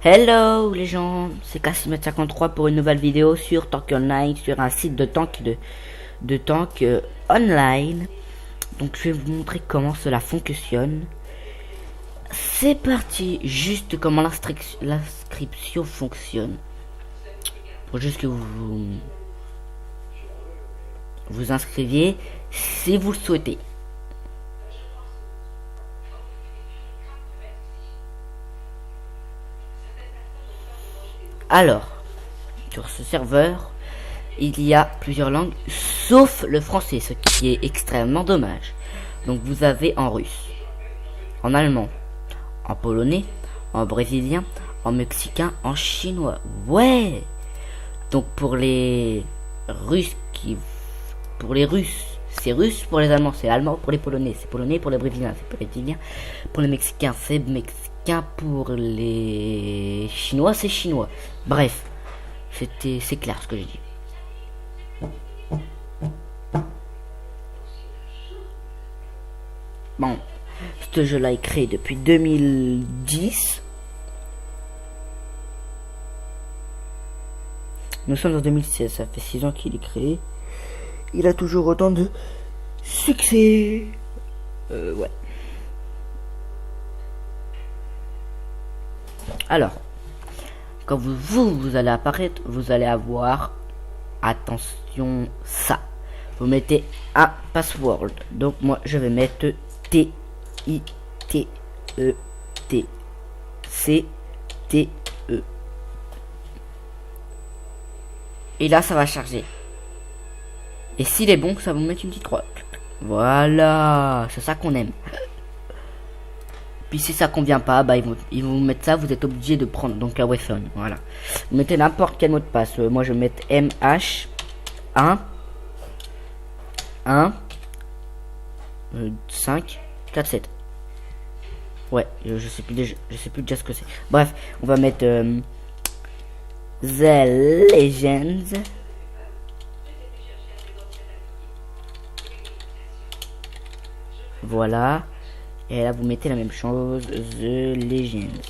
Hello les gens, c'est Casimètre53 pour une nouvelle vidéo sur Tank Online, sur un site de tank online. Donc je vais vous montrer comment cela fonctionne. C'est parti, juste comment l'inscription fonctionne. Pour juste que vous inscriviez si vous le souhaitez. Alors, sur ce serveur, il y a plusieurs langues, sauf le français, ce qui est extrêmement dommage. Donc vous avez en russe, en allemand, en polonais, en brésilien, en mexicain, en chinois. Ouais. Donc pour les Russes c'est russe, pour les Allemands c'est allemand, pour les Polonais c'est polonais, pour les Brésiliens c'est brésilien, pour les Mexicains c'est mexicain, pour les Chinois c'est chinois. Bref, c'est clair ce que je dis. Bon, ce jeu-là est créé depuis 2010. Nous sommes en 2016, ça fait 6 ans qu'il est créé. Il a toujours autant de succès. Ouais. Alors, quand vous allez apparaître, vous allez avoir, attention, ça. Vous mettez un password. Donc moi, je vais mettre TITETCTE. Et là, ça va charger. Et s'il est bon, ça va vous mettre une petite croix. Voilà, c'est ça qu'on aime. Puis si ça convient pas, bah ils vont vous mettre ça. Vous êtes obligé de prendre donc un iPhone. Voilà. Vous mettez n'importe quel mot de passe. Moi, je vais mettre MH1 5 4 7. Ouais, je sais plus déjà ce que c'est. Bref, on va mettre The Legends. Voilà. Et là, vous mettez la même chose. The Legends.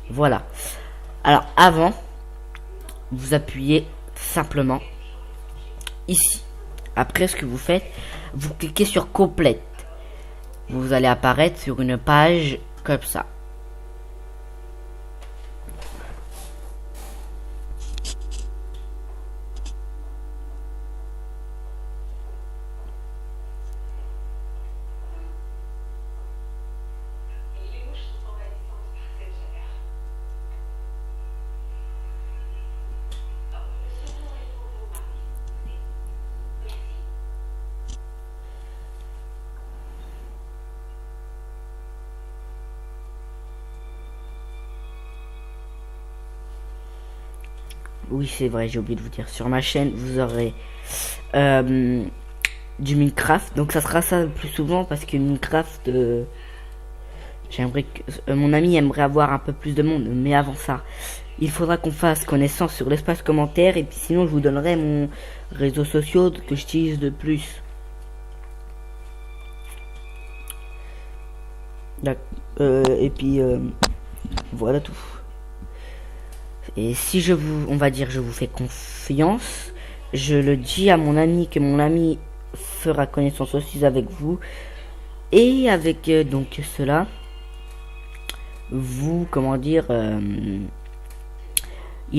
Voilà. Alors, avant, vous appuyez simplement ici. Après, ce que vous faites, vous cliquez sur complète. Vous allez apparaître sur une page comme ça. Oui, c'est vrai, j'ai oublié de vous dire. Sur ma chaîne, vous aurez du Minecraft. Donc ça sera ça le plus souvent parce que Minecraft, j'aimerais que mon ami aimerait avoir un peu plus de monde. Mais avant ça, il faudra qu'on fasse connaissance sur l'espace commentaire. Et puis sinon, je vous donnerai mon réseau social que j'utilise de plus. Et puis voilà tout. Et si je vous fais confiance, je le dis à mon ami que mon ami fera connaissance aussi avec vous. Et avec donc cela, il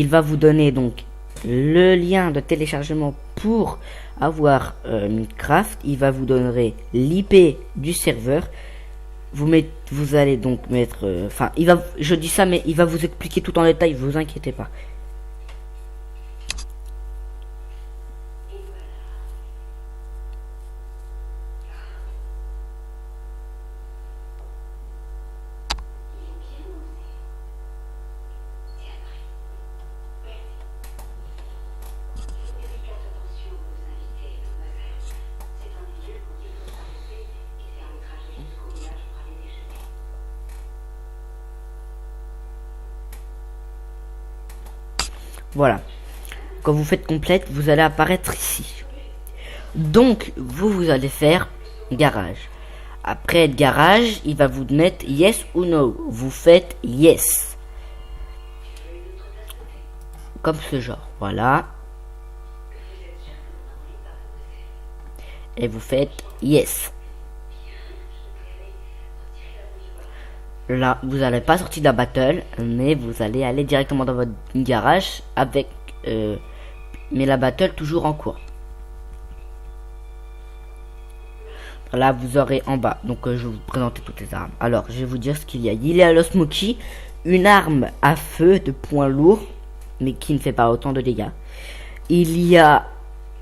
va vous donner donc le lien de téléchargement pour avoir Minecraft. Il va vous donner l'IP du serveur. Vous allez donc mettre, je dis ça, mais il va vous expliquer tout en détail, vous inquiétez pas. Voilà. Quand vous faites complète, vous allez apparaître ici. Donc, vous allez faire garage. Après garage, il va vous mettre yes ou no. Vous faites yes. Comme ce genre. Voilà. Et vous faites yes. Là, vous n'allez pas sortir de la battle, mais vous allez aller directement dans votre garage avec... mais la battle toujours en cours. Là, vous aurez en bas. Donc, je vais vous présenter toutes les armes. Alors, je vais vous dire ce qu'il y a. Il y a le Smoky, une arme à feu de poing lourd, mais qui ne fait pas autant de dégâts. Il y a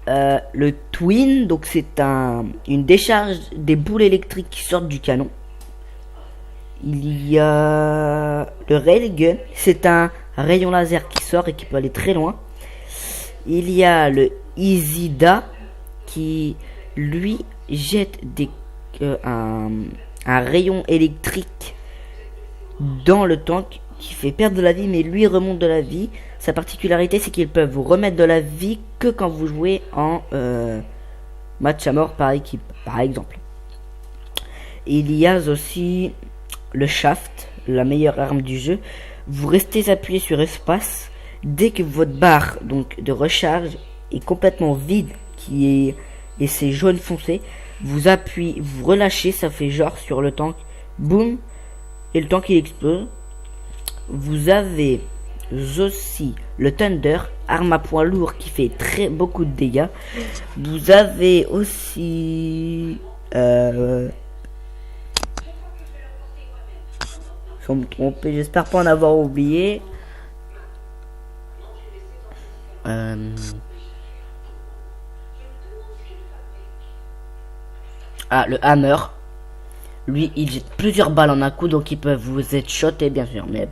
le Twin, donc c'est une décharge des boules électriques qui sortent du canon. Il y a le Railgun, c'est un rayon laser qui sort et qui peut aller très loin. Il y a le Izida qui lui jette un rayon électrique dans le tank qui fait perdre de la vie, mais lui remonte de la vie. Sa particularité, c'est qu'ils peuvent vous remettre de la vie que quand vous jouez en match à mort par équipe, par exemple. Il y a aussi le Shaft, la meilleure arme du jeu. Vous restez appuyé sur espace dès que votre barre donc de recharge est complètement vide, et c'est jaune foncé. Vous appuyez, vous relâchez, ça fait genre sur le tank, boum, et le tank il explose. Vous avez aussi le Thunder, arme à poing lourd qui fait beaucoup de dégâts. Vous avez aussi sans me tromper, j'espère pas en avoir oublié. Le Hammer. Lui, il jette plusieurs balles en un coup, donc il peut vous headshotter, bien sûr, mais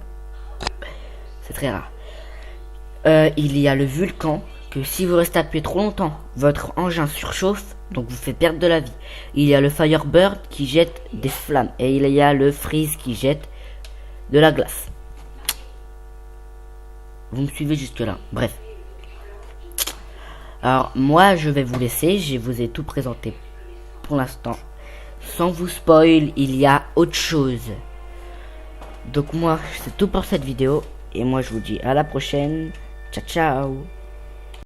c'est très rare. Il y a le Vulcan, que si vous restez appuyé trop longtemps, votre engin surchauffe, donc vous fait perdre de la vie. Il y a le Firebird qui jette des flammes, et il y a le Freeze qui jette de la glace. Vous me suivez jusque là. Bref. Alors moi je vais vous laisser. Je vous ai tout présenté pour l'instant. Sans vous spoil, il y a autre chose. Donc moi c'est tout pour cette vidéo. Et moi je vous dis à la prochaine. Ciao ciao.